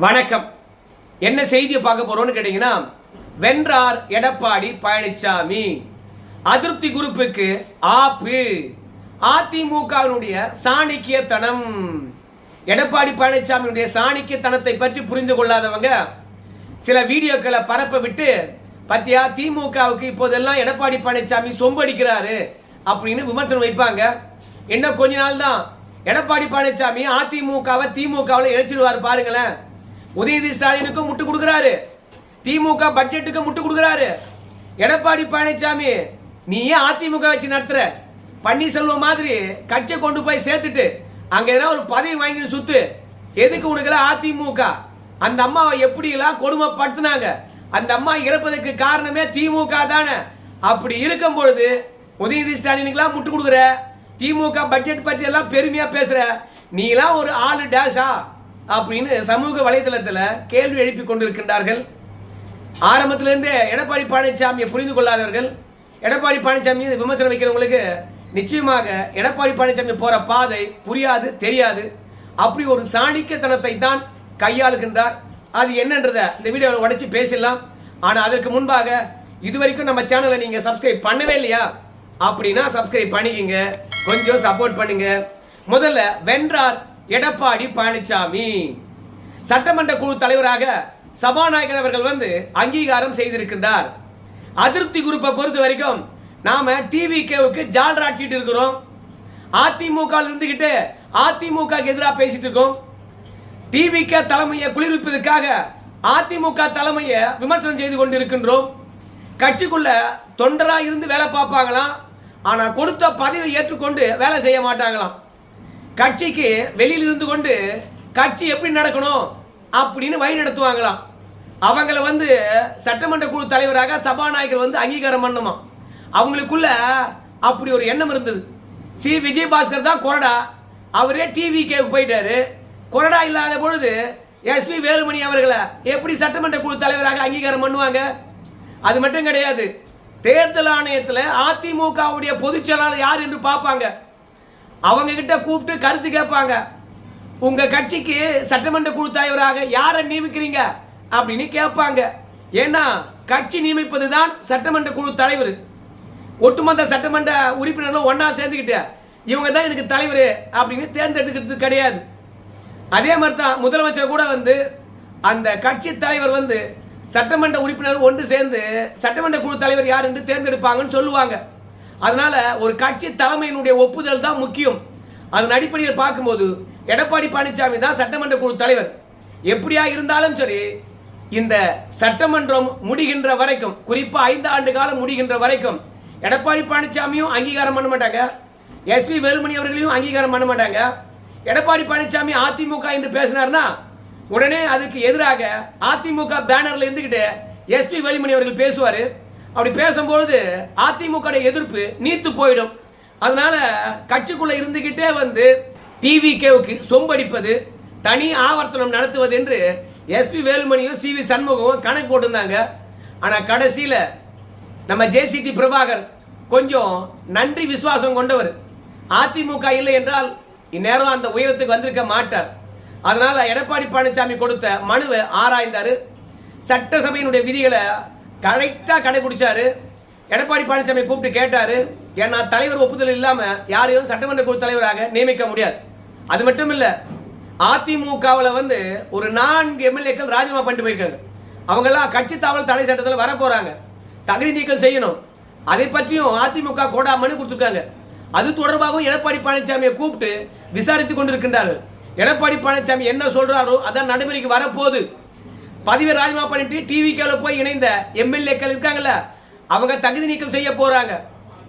வணக்கம். என்ன செய்தியை பார்க்க போறோம்னு கேட்டீங்கன்னா, வென்றார் எடப்பாடி பழனிசாமி, அதிருப்தி குரூப்புக்கு ஆப்பு, அதிமுகவினுடைய சாணக்கியத்தனம். எடப்பாடி பழனிசாமியுடைய சாணக்கியத்தனத்தை பற்றி புரிந்து கொள்ளாதவங்க சில வீடியோக்களை பரப்ப விட்டு, பத்தியா திமுகவுக்கு இப்போதெல்லாம் எடப்பாடி பழனிசாமி சொம்படிக்கிறாரு அப்படின்னு விமர்சனம் வைப்பாங்க. இன்னும் கொஞ்ச நாள் தான் எடப்பாடி பழனிசாமி அதிமுகவை திமுகவில் இணைச்சிடுவார் பாருங்களேன். உதயநிதி ஸ்டாலினுக்கும் முட்டு கொடுக்கிறாரு, திமுக பட்ஜெட்டுக்கு முட்டு கொடுக்கிறாரு. எடப்பாடி பழனிசாமி நீ ஏன் அதிமுக வச்சு நடத்துற? பன்னீர்செல்வம் மாதிரி கட்சியை கொண்டு போய் சேர்த்துட்டு அங்க ஏதாவது ஒரு பதவி வாங்கி சுத்து. எதுக்கு உனக்கு அதிமுக? அந்த அம்மாவை எப்படி எல்லாம் கொடுமைப்படுத்தினாங்க. அந்த அம்மா இறப்பதற்கு காரணமே திமுக தானே. அப்படி இருக்கும் பொழுது உதயநிதி ஸ்டாலினுக்கு முட்டு கொடுக்குற, திமுக பட்ஜெட் பற்றி எல்லாம் பெருமையா பேசுற, நீ எல்லாம் ஒரு ஆளு டேஷா அப்படின்னு சமூக வலைதளத்தில் கேள்வி எழுப்பி கொண்டிருக்கின்றார்கள். ஆரம்பத்திலிருந்தே எடப்பாடி பழனிசாமியை புரிந்து கொள்ளாதவர்கள், எடப்பாடி பழனிசாமி விமர்சனம் வைக்கிறவங்களுக்கு நிச்சயமாக எடப்பாடி பழனிசாமி போற பாதை புரியாது, தெரியாது. அப்படி ஒரு சாணிக்கத்தனத்தை தான் கையாளுகின்றார். அது என்னன்றத இந்த வீடியோவில் உடைச்சு பேசலாம். ஆனா அதற்கு முன்பாக இதுவரைக்கும் நம்ம சேனலை நீங்க சப்ஸ்கிரைப் பண்ணவே இல்லையா அப்படின்னா சப்ஸ்கிரைப் பண்ணிக்கங்க, கொஞ்சம் சப்போர்ட் பண்ணுங்க. முதல்ல வென்றார் எடப்பாடி பழனிசாமி, சட்டமன்ற குழு தலைவராக சபாநாயகர் அவர்கள் அங்கீகாரம் செய்திருக்கின்றார். அதிருப்தி குரூப்பை பொறுத்த வரைக்கும் நாம டிவிகேவுக்கு ஜால்ராட்சிட்டு இருக்கிறோம். அதிமுக இருந்துகிட்டு அதிமுக எதிராக பேசிட்டு இருக்கோம். டிவிகே தலைமையை குளிர்விப்பதற்காக அதிமுக தலைமையை விமர்சனம் செய்து கொண்டிருக்கின்றோம். கட்சிக்குள்ள தொண்டரா இருந்து வேலை பார்ப்பாங்களாம், ஆனா கொடுத்த பதவியை ஏற்றுக்கொண்டு வேலை செய்ய மாட்டாங்களாம். கட்சிக்கு வெளியில் இருந்து கொண்டு கட்சி எப்படி நடக்கணும் அப்படின்னு வழி நடத்துவாங்களாம். அவங்கள சட்டமன்ற குழு தலைவராக சபாநாயகர் அங்கீகாரம் பண்ணுமா. அவங்களுக்குள்ள அப்படி ஒரு எண்ணம் இருந்தது. சி விஜயபாஸ்கர் தான் கொறடா, அவரே டிவிகேவுக்கு போயிட்டாரு. கொறடா இல்லாத பொழுது எஸ்பி வேலுமணி அவர்களை எப்படி சட்டமன்ற குழு தலைவராக அங்கீகாரம் பண்ணுவாங்க? அது மட்டும் கிடையாது, தேர்தல் ஆணையத்தில் அதிமுகவுடைய பொதுச் செயலாளர் யார் என்று பார்ப்பாங்க. அவங்க கிட்ட கூப்பிட்டு கருத்து கேட்பாங்க. உங்க கட்சிக்கு சட்டமன்ற குழு தலைவராக யாரை நியமிக்கிறீங்க அப்படின்னு கேட்பாங்க. ஏன்னா கட்சி நியமிப்பதுதான் சட்டமன்ற குழு தலைவர். ஒட்டுமொத்த சட்டமன்ற உறுப்பினர்களும் ஒன்னா சேர்ந்துக்கிட்டு இவங்க தான் எனக்கு தலைவர் அப்படின்னு தேர்ந்தெடுக்கிறது கிடையாது. அதே மாதிரி தான் முதலமைச்சர் கூட அந்த கட்சி தலைவர் சட்டமன்ற உறுப்பினர் ஒன்று சேர்ந்து சட்டமன்ற குழு தலைவர் யார் என்று தேர்ந்தெடுப்பாங்கன்னு சொல்லுவாங்க. அதனால ஒரு கட்சி தலைமையினுடைய ஒப்புதல் தான் முக்கியம். அதன் அடிப்படையில் பார்க்கும்போது எடப்பாடி பழனிசாமி தான் சட்டமன்ற குழு தலைவர். எப்படியா இருந்தாலும் சரி, இந்த சட்டமன்றம் முடிகின்ற வரைக்கும், குறிப்பா 5 ஆண்டு காலம் முடிகின்ற வரைக்கும் எடப்பாடி பழனிசாமியும் அங்கீகாரம் பண்ண மாட்டாங்க, எஸ்பி வேலுமணி அவர்களையும் அங்கீகாரம் பண்ண மாட்டாங்க. எடப்பாடி பழனிசாமி அதிமுக என்று பேசினார்னா உடனே அதுக்கு எதிராக அதிமுக பேனர்ல இருந்துகிட்டு எஸ்பி வேலுமணி அவர்கள் பேசுவாரு. அப்படி பேசும்போது அதிமுக எதிர்ப்பு நீத்து போயிடும். அதனால கட்சிக்குள்ள இருந்துகிட்டே டிவிகேவுக்கு சொம்படிப்பது, தனி ஆவர்த்தனம் நடத்துவது என்று எஸ்பி வேலுமணியும் சி வி சண்முகமும் கணக்கு போட்டிருந்தாங்க. ஆனா கடைசியில நம்ம ஜேசிடி பிரபாகர் கொஞ்சம் நன்றி விசுவாசம் கொண்டவர். அதிமுக இல்லை என்றால் இந்நேரம் அந்த உயரத்துக்கு வந்திருக்க மாட்டார். அதனால எடப்பாடி பழனிசாமி கொடுத்த மனுவை ஆராய்ந்தாரு, சட்டசபையினுடைய விதிகளை கரெக்டா கடைபிடிச்சாரு. எடப்பாடி பழனிசாமி கூப்பிட்டு கேட்டாரு, ஏன்னா தலைவர் ஒப்புதல் இல்லாம யாரையும் சட்டமன்ற குழு தலைவராக நியமிக்க முடியாது. அது மட்டும் இல்ல, அதிமுகவில் ஒரு 4 எம்எல்ஏக்கள் ராஜினாமா பண்ணிட்டு போயிருக்காங்க. அவங்க எல்லாம் கட்சி தாவல் தடை சட்டத்தில் வர போறாங்க, தகுதி நீக்கம் செய்யணும். அதை பற்றியும் அதிமுக கோடா மனு கொடுத்திருக்காங்க. அது தொடர்பாகவும் எடப்பாடி பழனிசாமியை கூப்பிட்டு விசாரித்துக் கொண்டிருக்கின்றார்கள். எடப்பாடி பழனிசாமி என்ன சொல்றாரோ அதான் நடைமுறைக்கு வரப்போகுது. பதவி ராஜினாமா பண்ணிட்டு டிவிகேல போய் இணைந்த எம்எல்ஏக்கள் இருக்காங்கல்ல, அவங்க தகுதி நீக்கம் செய்ய போறாங்க.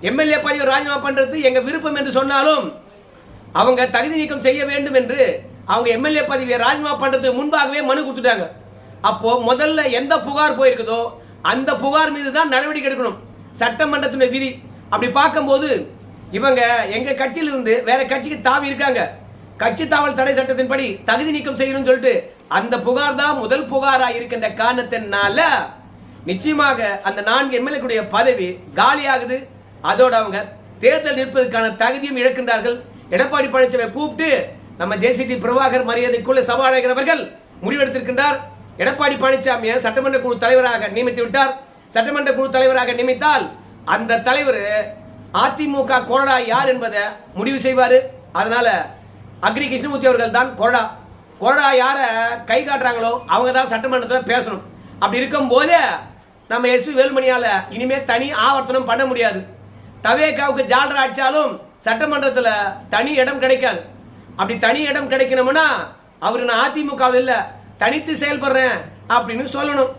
எம்எல்ஏ பதவி ராஜினாமா பண்றது எங்க விருப்பம் என்று சொன்னாலும் அவங்க தகுதி நீக்கம் செய்ய வேண்டும் என்று அவங்க எம்எல்ஏ பதவியை ராஜினாமா பண்றதுக்கு முன்பாகவே மனு கொடுத்துட்டாங்க. அப்போ முதல்ல எந்த புகார் போயிருக்குதோ அந்த புகார் மீது தான் நடவடிக்கை எடுக்கணும், சட்டமன்றத்தினுடைய விதி. அப்படி பார்க்கும்போது இவங்க எங்க கட்சியிலிருந்து வேற கட்சிக்கு தாவி இருக்காங்க. கட்சி தாவல் தடை சட்டத்தின்படி தகுதி நீக்கம் செய்யணும்னு சொல்லிட்டு அந்த புகார் தான் முதல் புகாரா இருக்கின்ற காரணத்தினால நிச்சயமாக அந்த 4 எம்எல்ஏ பதவி காலியாகுது. அதோட அவங்க தேர்தல் நிற்பதற்கான தகுதியும் இழக்கின்றார்கள். எடப்பாடி பழனிசாமி கூப்பிட்டு நம்ம ஜேசிடி பிரபாகர் மரியாதைக்குள்ள சபாநாயகர் அவர்கள் முடிவெடுத்திருக்கின்றார். எடப்பாடி பழனிசாமியை சட்டமன்ற குழு தலைவராக நியமித்து விட்டார். சட்டமன்ற குழு தலைவராக நியமித்தால் அந்த தலைவர் அதிமுக கொறடா யார் என்பதை முடிவு செய்வார். அதனால அக்ரி கிருஷ்ணமூர்த்தி அவர்கள் தான் கொறடா. கொறடா யார கை காட்டுறாங்களோ அவங்க தான் சட்டமன்றத்தில் பேசணும். அப்படி இருக்கும் போது நம்ம எஸ்பி வேலுமணியால இனிமே தனி ஆவர்த்தனம் பண்ண முடியாது. தவேகாவுக்கு ஜாலரா அடிச்சாலும் சட்டமன்றத்தில் தனி இடம் கிடைக்காது. அப்படி தனி இடம் கிடைக்கணும்னா அவரு நான் அதிமுகவில் இல்ல தனித்து செயல்படுறேன் அப்படின்னு சொல்லணும்.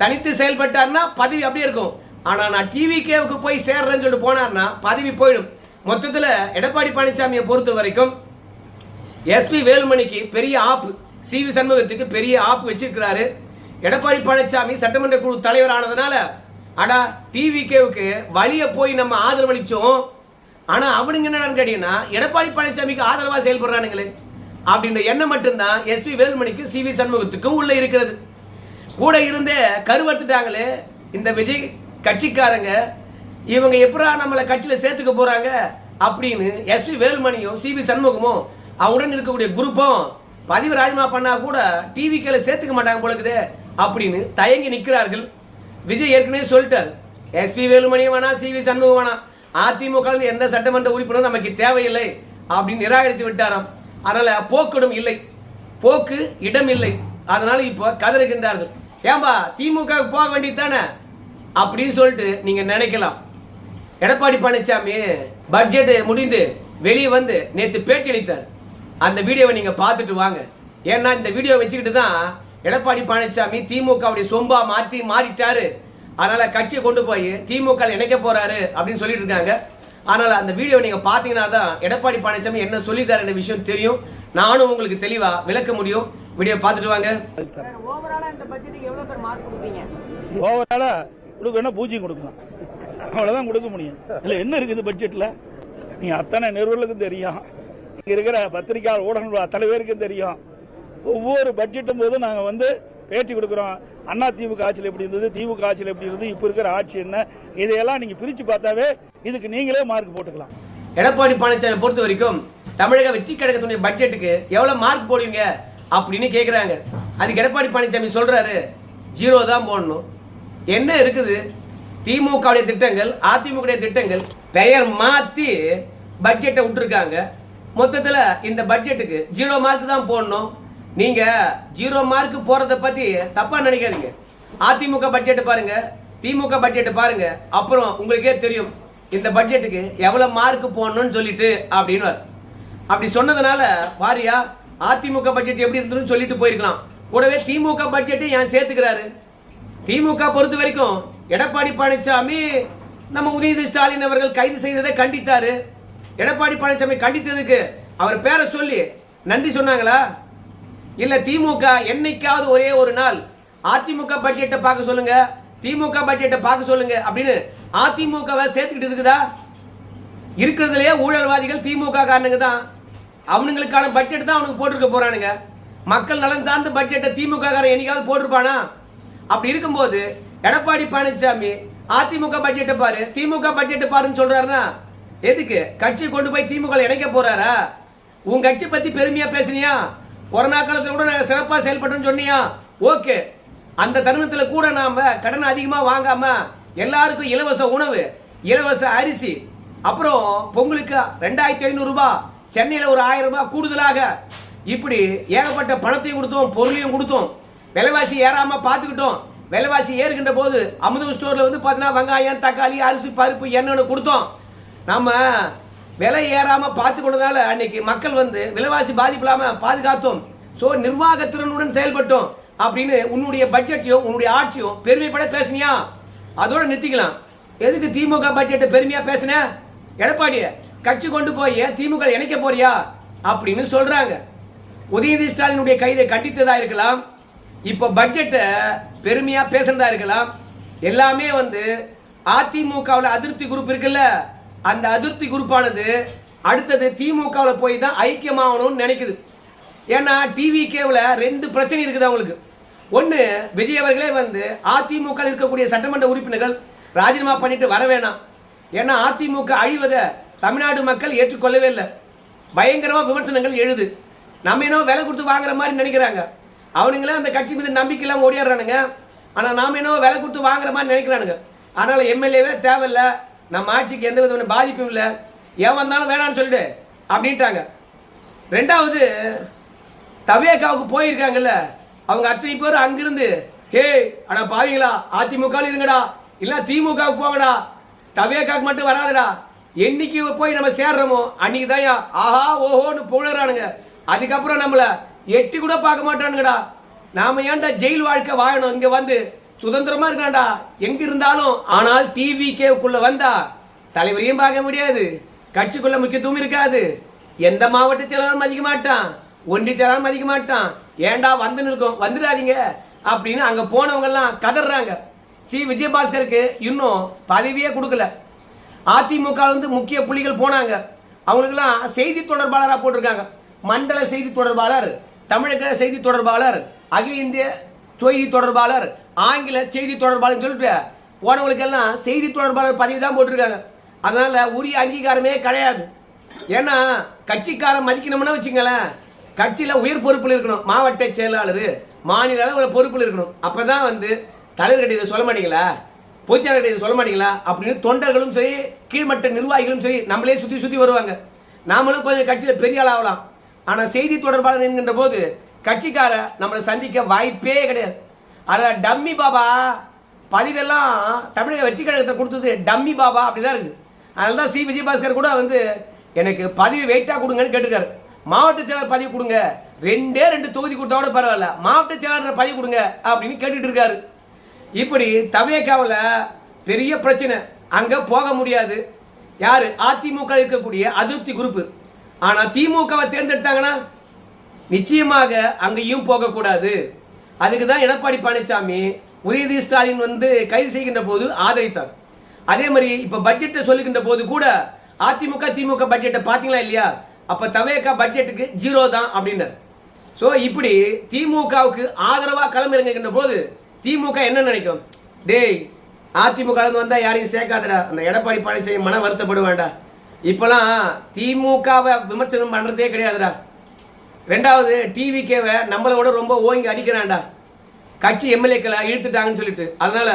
தனித்து செயல்பட்டார்னா பதவி அப்படியே இருக்கும். ஆனா நான் டிவிகேவுக்கு போய் சேர்றேன்னு சொல்லிட்டு போனார்னா பதவி போயிடும். மொத்தத்துல எடப்பாடி பழனிசாமியை பொறுத்த வரைக்கும் எஸ்பி வேலுமணிக்கு பெரிய ஆப்பு, சி.வி. சண்முகத்துக்கு பெரிய ஆப்பு வச்சிருக்கிறாரு. எடப்பாடி பழனிசாமி சட்டமன்ற குழு தலைவர் ஆனதுனால அடா டிவிகேவுக்கு வழிய போய் நம்ம ஆதரவளிச்சோம். ஆனா அவனுங்க என்னன்னு கேட்டீங்கன்னா எடப்பாடி பழனிசாமிக்கு ஆதரவா செயல்படுறானுங்களே அப்படின்ற எண்ணம் மட்டும்தான் எஸ்பி வேலுமணிக்கு சி.வி. சண்முகத்துக்கும் உள்ள இருக்கிறது. கூட இருந்தே கருவத்துட்டாங்களே இந்த விஜய் கட்சிக்காரங்க, இவங்க எப்படா நம்மளை கட்சியில சேர்த்துக்க போறாங்க அப்படின்னு எஸ்பி வேலுமணியும் சி.வி. சண்முகமும் அவருடன் இருக்கக்கூடிய குரூப்பும் பதவி ராஜினாமா பண்ணா கூட டிவிகேல சேர்த்துக்க மாட்டாங்க போலக்குது அப்படின்னு தயங்கி நிற்கிறார்கள். விஜய் ஏற்கனவே சொல்லிட்டார், எஸ்பி வேலுமணியும் வேணா சி.வி. சண்முகம் வேணா, அதிமுக எந்த சட்டமன்ற உறுப்பினரும் நமக்கு தேவையில்லை அப்படின்னு நிராகரித்து விட்டாராம். அதனால போக்கிடம் இல்லை, போக்கு இடம் இல்லை. அதனால இப்ப கதறுகின்றார்கள். ஏன்பா திமுக போக வேண்டியது தானே அப்படின்னு சொல்லிட்டு நீங்க நினைக்கலாம். எடப்பாடி பழனிசாமி பட்ஜெட் முடிந்து வெளியே வந்து நேற்று பேட்டி அளித்தார். அந்த வீடியோவை நீங்க பார்த்துட்டு வாங்க. ஏன்னா இந்த வீடியோ வச்சுக்கிட்டு தான் எடப்பாடி பழனிசாமி திமுகவுடைய சொம்பா மாறிட்டாரு. அதனால கட்சியை கொண்டு போய் திமுக இணைக்க போறாரு அப்படின்னு சொல்லிட்டு இருக்காங்க. அதனால அந்த வீடியோ நீங்க பாத்தீங்கன்னா தான் எடப்பாடி பழனிசாமி என்ன சொல்லிட்டாரு விஷயம் தெரியும். நானும் உங்களுக்கு தெளிவா விளக்க முடியும். வீடியோ பார்த்துட்டு வாங்க. ஓவராலா இந்த பட்ஜெட்டுக்கு எவ்வளவு பேர் மார்க் கொடுப்பீங்க? ஓவராலா கொடுக்கணும், பூஜ்ஜியம் கொடுக்கலாம், அவ்வளவுதான் கொடுக்க முடியும். இல்ல என்ன இருக்குது பட்ஜெட்ல? நீங்க அத்தனை நிறுவனங்களுக்கும் தெரியும், இங்க இருக்கிற பத்திரிகையாளர் ஊடக தலைவருக்கும் தெரியும். ஒவ்வொரு பட்ஜெட்டும் போது நாங்க வந்து பேட்டி கொடுக்கிறோம். அண்ணா திமுக ஆட்சியில் எப்படி இருந்தது, திமுக ஆட்சியில் எப்படி இருந்தது, இப்ப இருக்கிற ஆட்சி என்ன, இதையெல்லாம் நீங்க பிரிச்சு பார்த்தாவே இதுக்கு நீங்களே மார்க் போட்டுக்கலாம். எடப்பாடி பழனிசாமி பொறுத்த வரைக்கும் தமிழக வெற்றி கழகத்துடைய பட்ஜெட்டுக்கு எவ்வளவு மார்க் போடுவீங்க அப்படின்னு கேக்குறாங்க. அதுக்கு எடப்பாடி பழனிசாமி சொல்றாரு, 0 தான் போடணும். என்ன இருக்குது? திமுக திட்டங்கள், அதிமுக திட்டங்கள் பெயர் மாத்தி பட்ஜெட்டை விட்டுருக்காங்க. மொத்தத்துல இந்த பட்ஜெட்டுக்கு 0 மார்க் தான் போடணும். நீங்க 0 மார்க் போறத பத்தி தப்பா நினைக்காதீங்க. அதிமுக பட்ஜெட் பாருங்க, திமுக பட்ஜெட் பாருங்க, அப்புறம் உங்களுக்கே தெரியும் இந்த பட்ஜெட்டுக்கு எவ்வளவு மார்க் போடணும்னு சொல்லிட்டு அப்படின்னு. அப்படி சொன்னதுனால பாரியா அதிமுக பட்ஜெட் எப்படி இருந்ததுன்னு சொல்லிட்டு போயிருக்கலாம். கூடவே திமுக பட்ஜெட் ஏன் சேர்த்துக்கிறாரு? திமுக பொறுத்த வரைக்கும் எடப்பாடி பழனிசாமி நம்ம உதயநிதி ஸ்டாலின் அவர்கள் கைது செய்ததை கண்டித்தாரு. எடப்பாடி பழனிசாமி கண்டித்ததுக்கு அவர் பேரை சொல்லி நன்றி சொன்னாங்களா? இல்ல திமுக என்னைக்காவது ஒரே ஒரு நாள் அதிமுக பட்ஜெட்டை பார்க்க சொல்லுங்க, திமுக பட்ஜெட்டை பார்க்க சொல்லுங்க அப்படின்னு அதிமுகவை சேர்த்துக்கிட்டு இருக்குதா? இருக்கிறதுலயே ஊழல்வாதிகள் திமுக காரணங்க தான். அவனுங்களுக்கான பட்ஜெட் தான் அவனுக்கு போட்டிருக்க போறானுங்க. மக்கள் நலன் சார்ந்த பட்ஜெட்டை திமுக காரன் என்னைக்காவது போட்டிருப்பானா? அப்படி இருக்கும்போது எடப்பாடி பழனிசாமி அதிமுக பட்ஜெட்டை பாரு, திமுக பட்ஜெட்டை பாருன்னு சொல்றாருன்னா எதுக்கு? கட்சி கொண்டு போய் திமுக இணைக்க போறாரா? உன் கட்சி பத்தி பெருமையா பேசுனியா? கொரோனா காலத்துல கூட நாங்க சிறப்பா செயல்பட்டோம்னு சொன்னியா? ஓகே, அந்த தருணத்துல கூட நாம கடன் அதிகமா வாங்காம எல்லாருக்கும் இலவச உணவு, இலவச அரிசி, அப்புறம் பொங்கலுக்கு 2500 ரூபாய், சென்னையில ஒரு 1000 ரூபாய் கூடுதலாக, இப்படி ஏகப்பட்ட பணத்தையும் கொடுத்தோம், பொருளையும் கொடுத்தோம். விலைவாசி ஏறாம பாத்துக்கிட்டோம். விலைவாசி ஏறுகின்ற போது அமுதம் ஸ்டோர்ல வந்து பாத்தீங்கன்னா வெங்காயம், தக்காளி, அரிசி, பருப்பு, எண்ணெய் கொடுத்தோம். நம்ம விலை ஏறாம பார்த்து கொண்டதால அன்னைக்கு மக்கள் வந்து விலைவாசி பாதிப்பு இல்லாம பாதுகாத்தோம். சோ நிர்வாகத்திறனுடன் செயல்பட்டோம் அப்படின்னு உன்னுடைய பட்ஜெட்டையும் உன்னுடைய ஆட்சியும் பெருமைப்பட பேசினியா? அதோட நிறுத்திக்கலாம். எதுக்கு திமுக பட்ஜெட்டை பெருமையா பேசின? எடப்பாடிய கட்சி கொண்டு போய் திமுக இணைக்க போறியா அப்படின்னு சொல்றாங்க. உதயநிதி ஸ்டாலினுடைய கைதை கண்டித்ததா இருக்கலாம், இப்ப பட்ஜெட்டை பெருமையா பேசுறதா இருக்கலாம். எல்லாமே வந்து அதிமுகவில் அதிருப்தி குரூப் இருக்குல்ல, அந்த அதிருப்தி குரூப்பானது அடுத்தது திமுகவில் போய் தான் ஐக்கியமாகணும்னு நினைக்குது. ஏன்னா டிவிகேவில் 2 பிரச்சனை இருக்குது அவங்களுக்கு. ஒன்று, விஜய் அவர்களே வந்து அதிமுக இருக்கக்கூடிய சட்டமன்ற உறுப்பினர்கள் ராஜினாமா பண்ணிட்டு வர வேணாம். ஏன்னா அதிமுக அழிவதை தமிழ்நாடு மக்கள் ஏற்றுக்கொள்ளவே இல்லை. பயங்கரமா விமர்சனங்கள் எழுது. நம்ம என்ன விலை கொடுத்து வாங்குற மாதிரி நினைக்கிறாங்க. அவனுங்களே அந்த கட்சி மீது நம்பிக்கை இல்லாம ஓடிடுறானுங்க. ஆனா நாம என்ன விலை கொடுத்து வாங்குற மாதிரி நினைக்கிறானுங்க. அதனால எம்எல்ஏவே தேவையில்லை, நம்ம ஆட்சிக்கு எந்த விதமான பாதிப்பும் இல்லை, ஏன் வந்தாலும் வேணாம்னு சொல்லிடு அப்படின்ட்டாங்க. ரெண்டாவது, தவேகாவுக்கு போயிருக்காங்கல்ல, அவங்க அத்தனை பேர் அங்கிருந்து ஹே அடா பாவீங்களா, அதிமுக இருங்கடா, இல்ல திமுகவுக்கு போங்கடா, தவேகாவுக்கு மட்டும் வராதுடா, என்னைக்கு போய் நம்ம சேர்றோமோ அன்னைக்கு தான் ஆஹா ஓஹோன்னு புகழறானுங்க. அதுக்கப்புறம் நம்மள எட்டி கூட பார்க்க மாட்டானுங்கடா. நாம ஏன்டா ஜெயில் வாழ்க்கை வாழணும், இங்க வந்து சுதந்திரமா இருக்காண்டா எங்க இருந்தாலும். ஆனால் டிவிகேக்குள்ள வந்தா தலைவரையும் பார்க்க முடியாது, கட்சிக்குள்ள முக்கியத்துவம் இருக்காது, எந்த மாவட்ட செயலாளரும் மதிக்க மாட்டான், ஒன்றிய செயலாளரும் மதிக்க மாட்டான். ஏன்டா வந்து இருக்கோம், வந்துடாதீங்க அப்படின்னு அங்க போனவங்க எல்லாம் கதறாங்க. சி விஜயபாஸ்கருக்கு இன்னும் பதவியே கொடுக்கல. அதிமுக முக்கிய புள்ளிகள் போனாங்க, அவங்களுக்கெல்லாம் செய்தி தொடர்பாளராக போட்டிருக்காங்க. மண்டல செய்தி தொடர்பாளர், தமிழக செய்தி தொடர்பாளர், அகில இந்திய செய்தி தொடர்பாளர், ஆங்கில செய்தி தொடர்பாளர் சொல்லிட்டு போனவங்களுக்கு எல்லாம் செய்தி தொடர்பாளர் பதவி தான் போட்டிருக்காங்க. அதனால உரிய அங்கீகாரமே கிடையாது. ஏன்னா கட்சிக்காரன் மதிக்கணும்னா வச்சுங்களேன், கட்சியில உயர் பொறுப்பில் இருக்கணும், மாவட்ட செயலாளர், மாநில அளவில் பொறுப்பில் இருக்கணும். அப்பதான் தலைவர்கிட்ட இதை சொல்ல மாட்டீங்களா, பொதுச்செயலாளர்கிட்ட இதை சொல்ல மாட்டீங்களா அப்படின்னு தொண்டர்களும் சரி, கீழ்மட்ட நிர்வாகிகளும் சரி நம்மளே சுத்தி சுத்தி வருவாங்க. நாமளும் கொஞ்சம் கட்சியில பெரிய ஆள் ஆகலாம். ஆனா செய்தி தொடர்பாளர் என்கின்ற போது கட்சிக்கார நம்மளை சந்திக்க வாய்ப்பே கிடையாது. அத டம்மி பாபா பதவியெல்லாம் தமிழக வெற்றி கழகத்தை கொடுத்தது டம்மி பாபா அப்படிதான் இருக்கு. அதனாலதான் சி விஜயபாஸ்கர் கூட எனக்கு பதவி வெயிட்டா கொடுங்கன்னு கேட்டிருக்காரு. மாவட்ட செயலாளர் பதவி கொடுங்க, 2 தொகுதி கொடுத்தா கூட பரவாயில்ல, மாவட்ட செயலாளர் பதவி கொடுங்க அப்படின்னு கேட்டுட்டு இருக்காரு. இப்படி தவேகாவில் பெரிய பிரச்சனை, அங்க போக முடியாது. யாரு அதிமுக இருக்கக்கூடிய அதிருப்தி குரூப். ஆனா திமுகவை தேர்ந்தெடுத்தாங்கன்னா நிச்சயமாக அங்கேயும் போகக்கூடாது. அதுக்குதான் எடப்பாடி பழனிசாமி உதயநிதி ஸ்டாலின் கைது செய்கின்ற போது ஆதரித்தார். அதே மாதிரி இப்ப பட்ஜெட்டை சொல்லுகின்ற போது கூட அதிமுக திமுக பட்ஜெட்டை பாத்தீங்களா இல்லையா, அப்ப தவேகா பட்ஜெட்டுக்கு 0 தான் அப்படின்னார். சோ இப்படி திமுகவுக்கு ஆதரவா களமிறங்குகின்ற போது திமுக என்ன நினைக்கும், டேய் அதிமுக வந்தா யாரையும் சேர்க்காதடா, அந்த எடப்பாடி பழனிசாமி மன வருத்தப்பட வேண்டாம், இப்பெல்லாம் திமுகவை விமர்சனம் பண்றதே கிடையாதுடா. ரெண்டாவது டிவிகேவை நம்மளோட ரொம்ப ஓங்கி அடிக்கிறான்டா, கட்சி எம்எல்ஏக்களை இழுத்துட்டாங்கன்னு சொல்லிட்டு. அதனால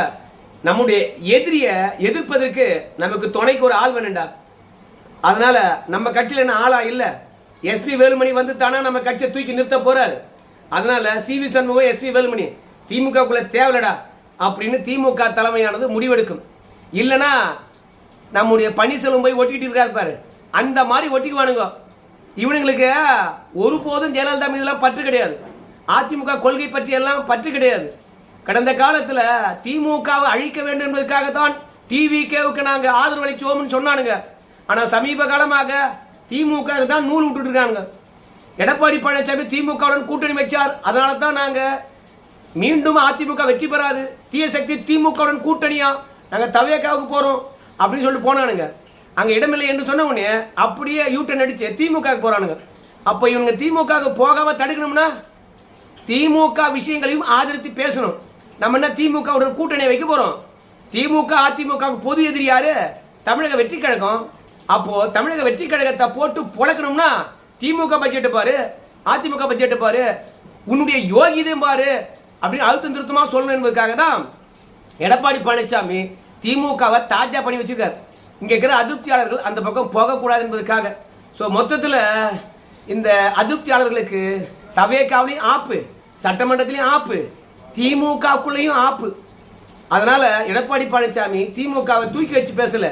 நம்முடைய எதிரிய எதிர்ப்பதற்கு நமக்கு துணைக்கு ஒரு ஆள் வேணும்டா. அதனால நம்ம கட்சியில என்ன ஆளா இல்ல, எஸ்பி வேலுமணி தானா நம்ம கட்சியை தூக்கி நிறுத்த போறாரு. அதனால சிவி சண்முகம் எஸ்பி வேலுமணி திமுகக்குள்ள தேவையில்லடா அப்படின்னு திமுக தலைமையானது முடிவெடுக்கும். இல்லனா நம்முடைய பன்னீர்செல்வம் போய் ஒட்டிட்டு இருக்காரு பாரு, அந்த மாதிரி ஒட்டிக்குவானுங்க. இவனுங்களுக்கு ஒருபோதும் ஜெயலலிதா மீதுலாம் பற்று கிடையாது, அதிமுக கொள்கை பற்றி எல்லாம் பற்று கிடையாது. கடந்த காலத்துல திமுகவை அழிக்க வேண்டும் என்பதற்காகத்தான் டிவிகேவுக்கு நாங்க ஆதரவு அளிச்சோம்னு சொன்னானுங்க. ஆனா சமீப காலமாக திமுக தான் நூல் விட்டுட்டு இருக்காங்க. எடப்பாடி பழனிசாமி திமுகவுடன் கூட்டணி வச்சார், அதனால தான் நாங்க மீண்டும் அதிமுக வெற்றி பெறாது, தீய சக்தி திமுகவுடன் கூட்டணியா நாங்க தவேகாவுக்கு போறோம் அப்படின்னு சொல்லிட்டு போனானுங்க. அங்க இடமில்லை என்று சொன்ன உடனே அப்படியே யூட்டன் அடிச்சு திமுக போறானுங்க. அப்ப இவங்க திமுக போகாம தடுக்கணும்னா திமுக விஷயங்களையும் ஆதரித்து பேசணும். நம்ம என்ன திமுகவுடன் கூட்டணி வைக்க போறோம்? திமுக அதிமுக பொது எதிரி யாரு? தமிழக வெற்றி கழகம். அப்போ தமிழக வெற்றி கழகத்தை போட்டு பொழக்கணும்னா திமுக பட்ஜெட் பாரு, அதிமுக பட்ஜெட் பாரு, உன்னுடைய யோகிதையும் பாரு அப்படின்னு அழுத்தம் திருத்தமா சொல்லணும் என்பதற்காக தான் எடப்பாடி பழனிசாமி திமுகவை தாஜா பண்ணி வச்சிருக்காரு. இங்க இருக்கிற அதிருப்தியாளர்கள் அந்த பக்கம் போகக்கூடாது என்பதற்காக. ஸோ மொத்தத்தில் இந்த அதிருப்தியாளர்களுக்கு தவேகாவிலையும் ஆப்பு, சட்டமன்றத்திலையும் ஆப்பு, திமுகக்குள்ளேயும் ஆப்பு. அதனால எடப்பாடி பழனிசாமி திமுகவை தூக்கி வச்சு பேசல,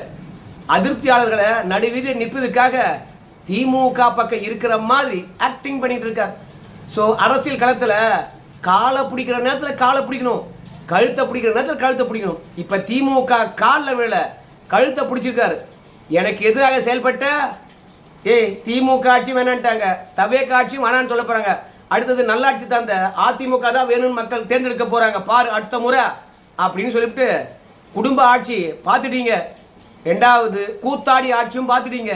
அதிருப்தியாளர்களை நடுவீதி நிற்பதற்காக திமுக பக்கம் இருக்கிற மாதிரி ஆக்டிங் பண்ணிட்டு இருக்கார். ஸோ அரசியல் களத்தில் காலை பிடிக்கிற நேரத்தில் காலை பிடிக்கணும், கழுத்தை பிடிக்கிற நேரத்தில் கழுத்தை பிடிக்கணும். இப்ப திமுக காலில் விழ கழுத்தை பிடிச்சிருக்காரு. எனக்கு எதிராக செயல்பட்ட திமுக ஆட்சி வேணான்ட்டாங்க, தவேகா ஆட்சியும் வேணான்னு சொல்ல போறாங்க. அடுத்தது நல்லாட்சி தந்த அதிமுக தான் வேணும்னு மக்கள் தேர்ந்தெடுக்க போறாங்க பாரு அடுத்த முறை அப்படின்னு சொல்லிட்டு குடும்ப ஆட்சி பார்த்துட்டீங்க, ரெண்டாவது கூத்தாடி ஆட்சியும் பார்த்துட்டீங்க.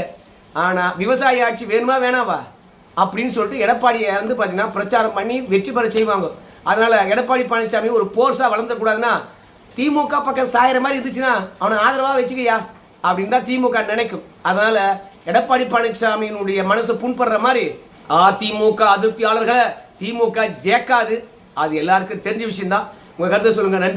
ஆனா விவசாய ஆட்சி வேணுமா வேணாவா அப்படின்னு சொல்லிட்டு எடப்பாடியை பாத்தீங்கன்னா பிரச்சாரம் பண்ணி வெற்றி பெற செய்வாங்க. அதனால எடப்பாடி பழனிசாமி ஒரு போர்ஸா வளர்ந்த கூடாதுன்னா திமுக பக்கம் சாயிற மாதிரி இருந்துச்சுன்னா அவனை ஆதரவா வச்சுக்கையா அப்படின்னு தான் திமுக நினைக்கும். அதனால எடப்பாடி பழனிசாமியினுடைய மனசு புண்படுற மாதிரி அதிமுக அதிருப்தியாளர்களை திமுக ஜேக்காது, அது எல்லாருக்கும் தெரிஞ்ச விஷயம் தான். உங்க கருத்தை சொல்லுங்க. நன்றி.